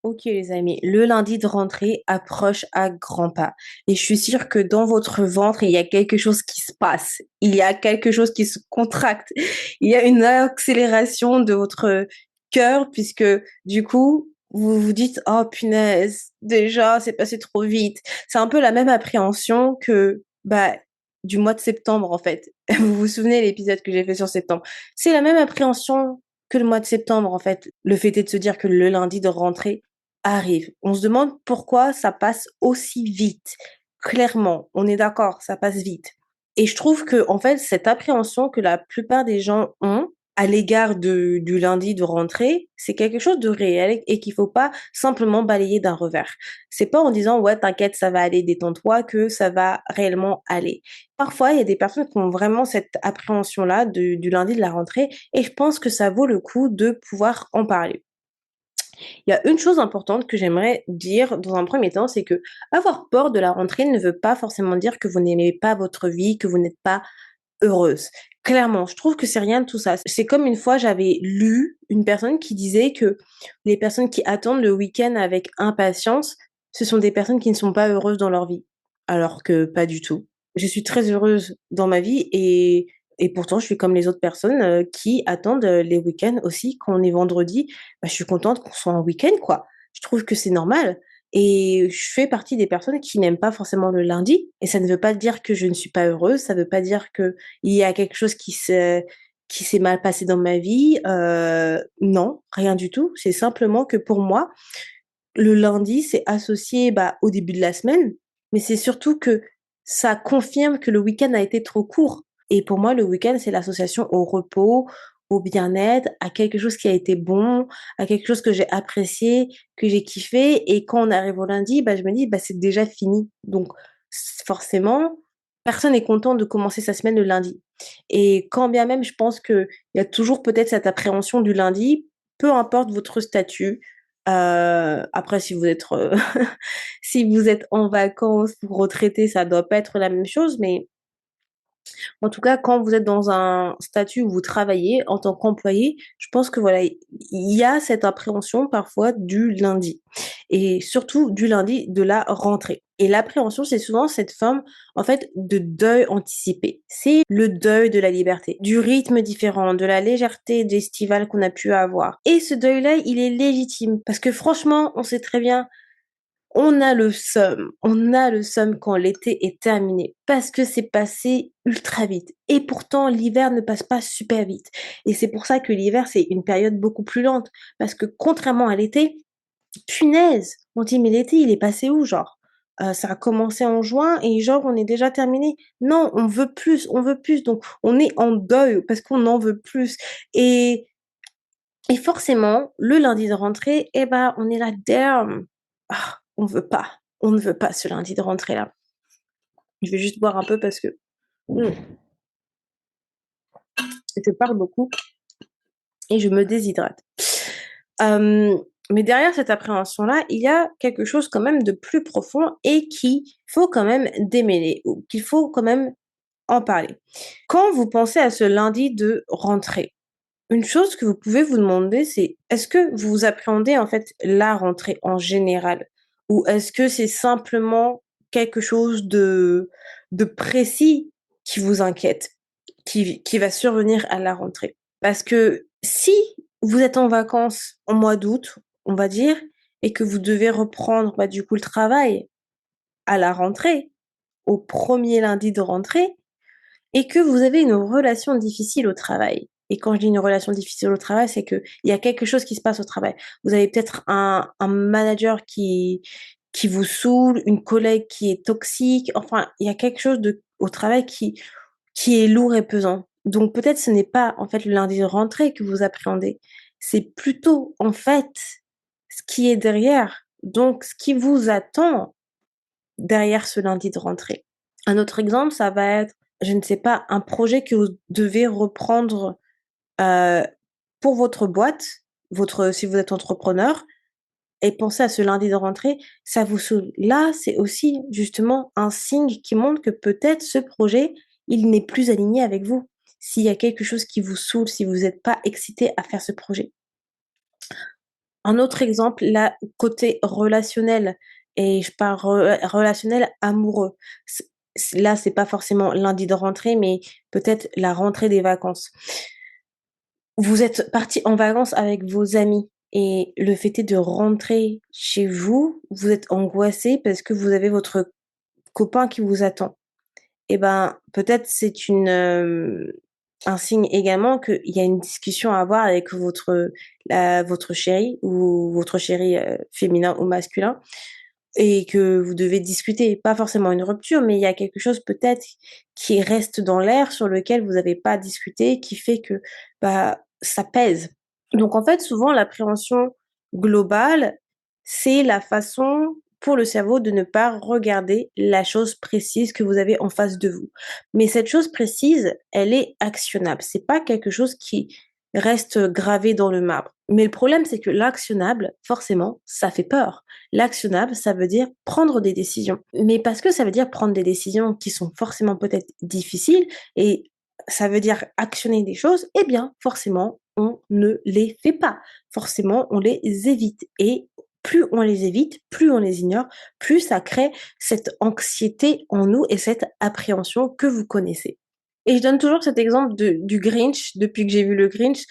Ok les amis, le lundi de rentrée approche à grands pas et je suis sûre que dans votre ventre, il y a quelque chose qui se passe, il y a quelque chose qui se contracte, il y a une accélération de votre cœur puisque du coup, vous vous dites, oh punaise, déjà, c'est passé trop vite. C'est un peu la même appréhension que du mois de septembre en fait. Vous vous souvenez l'épisode que j'ai fait sur septembre? C'est la même appréhension que le mois de septembre en fait. Le fait est de se dire que le lundi de rentrée arrive. On se demande pourquoi ça passe aussi vite. Clairement, on est d'accord, ça passe vite. Et je trouve que, en fait, cette appréhension que la plupart des gens ont à l'égard du lundi de rentrée, c'est quelque chose de réel et qu'il faut pas simplement balayer d'un revers. C'est pas en disant, ouais, t'inquiète, ça va aller, détends-toi, que ça va réellement aller. Parfois, il y a des personnes qui ont vraiment cette appréhension-là du lundi de la rentrée et je pense que ça vaut le coup de pouvoir en parler. Il y a une chose importante que j'aimerais dire dans un premier temps, c'est que avoir peur de la rentrée ne veut pas forcément dire que vous n'aimez pas votre vie, que vous n'êtes pas heureuse. Clairement, je trouve que c'est rien de tout ça. C'est comme une fois, j'avais lu une personne qui disait que les personnes qui attendent le week-end avec impatience, ce sont des personnes qui ne sont pas heureuses dans leur vie. Alors que pas du tout. Je suis très heureuse dans ma vie et pourtant je suis comme les autres personnes qui attendent les week-ends aussi. Quand on est vendredi, je suis contente qu'on soit en week-end, quoi. Je trouve que c'est normal. Et je fais partie des personnes qui n'aiment pas forcément le lundi. Et ça ne veut pas dire que je ne suis pas heureuse. Ça ne veut pas dire que il y a quelque chose qui s'est mal passé dans ma vie. Non, rien du tout. C'est simplement que pour moi, le lundi, c'est associé au début de la semaine. Mais c'est surtout que ça confirme que le week-end a été trop court. Et pour moi, le week-end, c'est l'association au repos, au bien-être, à quelque chose qui a été bon, à quelque chose que j'ai apprécié, que j'ai kiffé. Et quand on arrive au lundi, je me dis, c'est déjà fini. Donc, forcément, personne n'est content de commencer sa semaine le lundi. Et quand bien même, je pense qu'il y a toujours peut-être cette appréhension du lundi, peu importe votre statut. Après, si vous êtes, si vous êtes en vacances ou retraité, ça doit pas être la même chose, mais en tout cas, quand vous êtes dans un statut où vous travaillez en tant qu'employé, je pense que voilà, il y a cette appréhension parfois du lundi et surtout du lundi de la rentrée. Et l'appréhension, c'est souvent cette forme, en fait, de deuil anticipé. C'est le deuil de la liberté, du rythme différent, de la légèreté estivale qu'on a pu avoir. Et ce deuil-là, il est légitime parce que franchement, on sait très bien on a le seum quand l'été est terminé parce que c'est passé ultra vite. Et pourtant, l'hiver ne passe pas super vite. Et c'est pour ça que l'hiver, c'est une période beaucoup plus lente. Parce que contrairement à l'été, punaise, on dit, mais l'été, il est passé où, genre? Ça a commencé en juin et genre, on est déjà terminé. Non, on veut plus, on veut plus. Donc, on est en deuil parce qu'on en veut plus. Et, et forcément, le lundi de rentrée, on est là, damn. Ah, on veut pas. On ne veut pas ce lundi de rentrée là. Je vais juste boire un peu parce que hmm, je parle beaucoup et je me déshydrate. Euh, mais derrière cette appréhension-là, il y a quelque chose quand même de plus profond et qu'il faut quand même démêler, ou qu'il faut quand même en parler. Quand vous pensez à ce lundi de rentrée, une chose que vous pouvez vous demander, c'est est-ce que vous appréhendez en fait la rentrée en général? Ou est-ce que c'est simplement quelque chose de précis qui vous inquiète, qui va survenir à la rentrée? Parce que si vous êtes en vacances en mois d'août, on va dire, et que vous devez reprendre du coup le travail à la rentrée, au premier lundi de rentrée, et que vous avez une relation difficile au travail. Et quand je dis une relation difficile au travail, c'est qu'il y a quelque chose qui se passe au travail. Vous avez peut-être un manager qui vous saoule, une collègue qui est toxique. Enfin, il y a quelque chose au travail qui est lourd et pesant. Donc peut-être ce n'est pas en fait le lundi de rentrée que vous appréhendez. C'est plutôt en fait ce qui est derrière. Donc ce qui vous attend derrière ce lundi de rentrée. Un autre exemple, ça va être, je ne sais pas, un projet que vous devez reprendre euh, pour votre boîte, si vous êtes entrepreneur, et pensez à ce lundi de rentrée, ça vous saoule. Là, c'est aussi justement un signe qui montre que peut-être ce projet, il n'est plus aligné avec vous. S'il y a quelque chose qui vous saoule, si vous n'êtes pas excité à faire ce projet. Un autre exemple, là, côté relationnel et je parle relationnel amoureux. C Là, c'est pas forcément lundi de rentrée, mais peut-être la rentrée des vacances. Vous êtes partis en vacances avec vos amis et le fait est de rentrer chez vous, vous êtes angoissés parce que vous avez votre copain qui vous attend. Et ben, peut-être c'est un signe également qu'il y a une discussion à avoir avec votre chéri ou votre chéri, féminin ou masculin et que vous devez discuter. Pas forcément une rupture, mais il y a quelque chose peut-être qui reste dans l'air sur lequel vous n'avez pas discuté, qui fait que, bah, ça pèse. Donc en fait, souvent l'appréhension globale, c'est la façon pour le cerveau de ne pas regarder la chose précise que vous avez en face de vous. Mais cette chose précise, elle est actionnable. C'est pas quelque chose qui reste gravé dans le marbre. Mais le problème, c'est que l'actionnable, forcément, ça fait peur. L'actionnable, ça veut dire prendre des décisions. Mais parce que ça veut dire prendre des décisions qui sont forcément peut-être difficiles et ça veut dire actionner des choses, eh bien, forcément, on ne les fait pas. Forcément, on les évite. Et plus on les évite, plus on les ignore, plus ça crée cette anxiété en nous et cette appréhension que vous connaissez. Et je donne toujours cet exemple du Grinch depuis que j'ai vu le Grinch.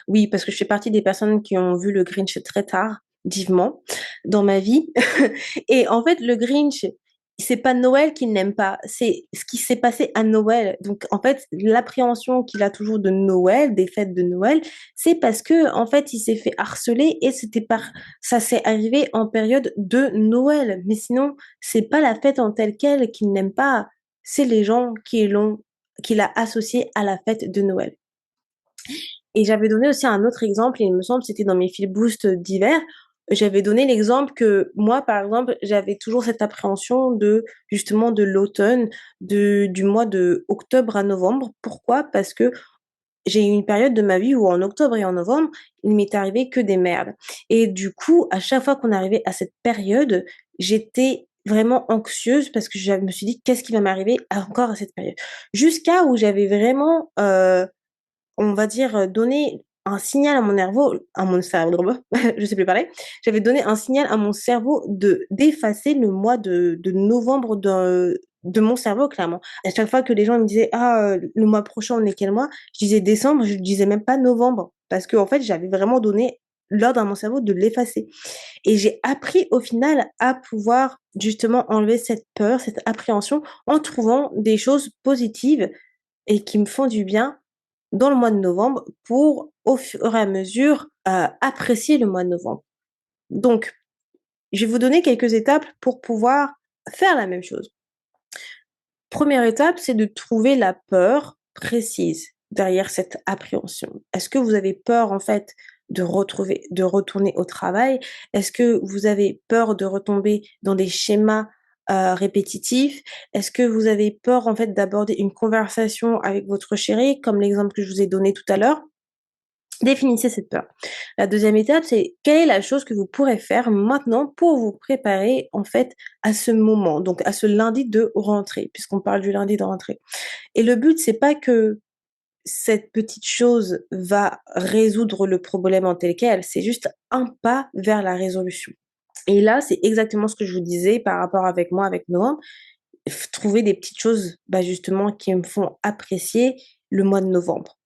Oui, parce que je fais partie des personnes qui ont vu le Grinch très tardivement dans ma vie. Et en fait, le Grinch, c'est pas Noël qu'il n'aime pas, c'est ce qui s'est passé à Noël. Donc, en fait, l'appréhension qu'il a toujours de Noël, des fêtes de Noël, c'est parce que, en fait, il s'est fait harceler et ça s'est arrivé en période de Noël. Mais sinon, c'est pas la fête en telle quelle qu'il n'aime pas, c'est les gens qu'il a associé à la fête de Noël. Et j'avais donné aussi un autre exemple, et il me semble que c'était dans mes fil boost d'hiver. J'avais donné l'exemple que moi, par exemple, j'avais toujours cette appréhension justement, de l'automne, du mois de octobre à novembre. Pourquoi? Parce que j'ai eu une période de ma vie où en octobre et en novembre, il m'est arrivé que des merdes. Et du coup, à chaque fois qu'on arrivait à cette période, j'étais vraiment anxieuse parce que je me suis dit: «Qu'est-ce qui va m'arriver encore à cette période?» Jusqu'à où j'avais vraiment, on va dire, donné un signal à mon cerveau, je sais plus parler. J'avais donné un signal à mon cerveau d'effacer le mois de novembre de mon cerveau, clairement. À chaque fois que les gens me disaient: «Ah, le mois prochain, on est quel mois?» Je disais décembre, je disais même pas novembre parce qu'en fait, j'avais vraiment donné l'ordre à mon cerveau de l'effacer et j'ai appris au final à pouvoir justement enlever cette peur, cette appréhension en trouvant des choses positives et qui me font du bien dans le mois de novembre pour, au fur et à mesure, apprécier le mois de novembre. Donc, je vais vous donner quelques étapes pour pouvoir faire la même chose. Première étape, c'est de trouver la peur précise derrière cette appréhension. Est-ce que vous avez peur, en fait, de retourner au travail? Est-ce que vous avez peur de retomber dans des schémas, répétitifs? Est-ce que vous avez peur, en fait, d'aborder une conversation avec votre chéri, comme l'exemple que je vous ai donné tout à l'heure? Définissez cette peur. La deuxième étape, c'est quelle est la chose que vous pourrez faire maintenant pour vous préparer, en fait, à ce moment, donc à ce lundi de rentrée, puisqu'on parle du lundi de rentrée. Et le but, c'est pas que cette petite chose va résoudre le problème en tel quel, c'est juste un pas vers la résolution. Et là, c'est exactement ce que je vous disais par rapport avec moi, avec novembre, trouver des petites choses, bah, justement, qui me font apprécier le mois de novembre.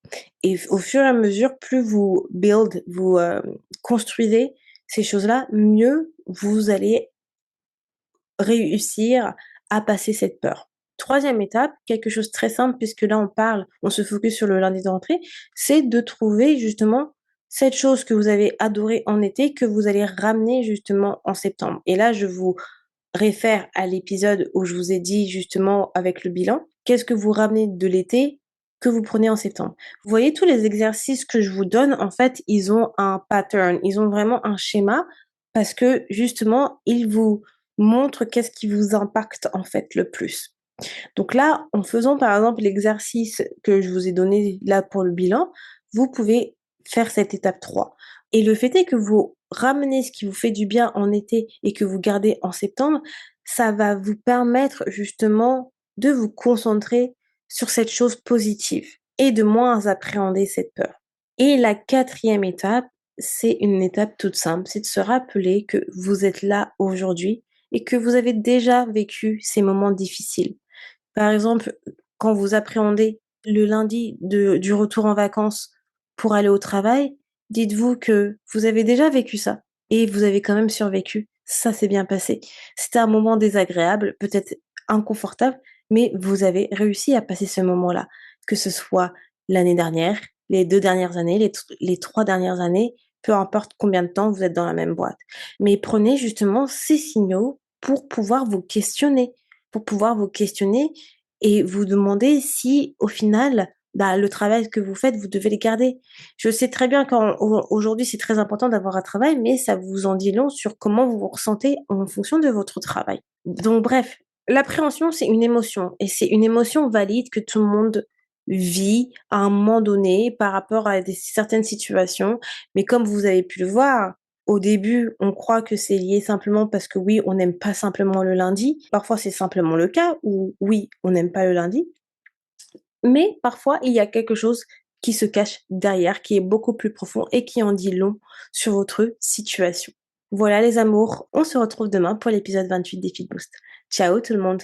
Et au fur et à mesure, plus vous construisez ces choses-là, mieux vous allez réussir à passer cette peur. Troisième étape, quelque chose de très simple puisque là on se focus sur le lundi de rentrée, c'est de trouver justement cette chose que vous avez adorée en été, que vous allez ramener justement en septembre. Et là, je vous réfère à l'épisode où je vous ai dit justement avec le bilan, qu'est-ce que vous ramenez de l'été que vous prenez en septembre? Vous voyez tous les exercices que je vous donne, en fait, ils ont un pattern, ils ont vraiment un schéma parce que justement, ils vous montrent qu'est-ce qui vous impacte en fait le plus. Donc là, en faisant par exemple l'exercice que je vous ai donné là pour le bilan, vous pouvez faire cette étape 3. Et le fait est que vous ramenez ce qui vous fait du bien en été et que vous gardez en septembre, ça va vous permettre justement de vous concentrer sur cette chose positive et de moins appréhender cette peur. Et la quatrième étape, c'est une étape toute simple, c'est de se rappeler que vous êtes là aujourd'hui et que vous avez déjà vécu ces moments difficiles. Par exemple, quand vous appréhendez le lundi du retour en vacances pour aller au travail, dites-vous que vous avez déjà vécu ça et vous avez quand même survécu. Ça s'est bien passé. C'était un moment désagréable, peut-être inconfortable, mais vous avez réussi à passer ce moment-là. Que ce soit l'année dernière, les 2 dernières années, les 3 dernières années, peu importe combien de temps vous êtes dans la même boîte. Mais prenez justement ces signaux pour pouvoir vous questionner et vous demander si, au final, bah, le travail que vous faites, vous devez le garder. Je sais très bien qu'aujourd'hui, c'est très important d'avoir un travail, mais ça vous en dit long sur comment vous vous ressentez en fonction de votre travail. Donc bref, l'appréhension, c'est une émotion et c'est une émotion valide que tout le monde vit à un moment donné par rapport à certaines situations. Mais comme vous avez pu le voir, au début, on croit que c'est lié simplement parce que oui, on n'aime pas simplement le lundi. Parfois, c'est simplement le cas où oui, on n'aime pas le lundi. Mais parfois, il y a quelque chose qui se cache derrière, qui est beaucoup plus profond et qui en dit long sur votre situation. Voilà les amours, on se retrouve demain pour l'épisode 28 des Feed Boost. Ciao tout le monde!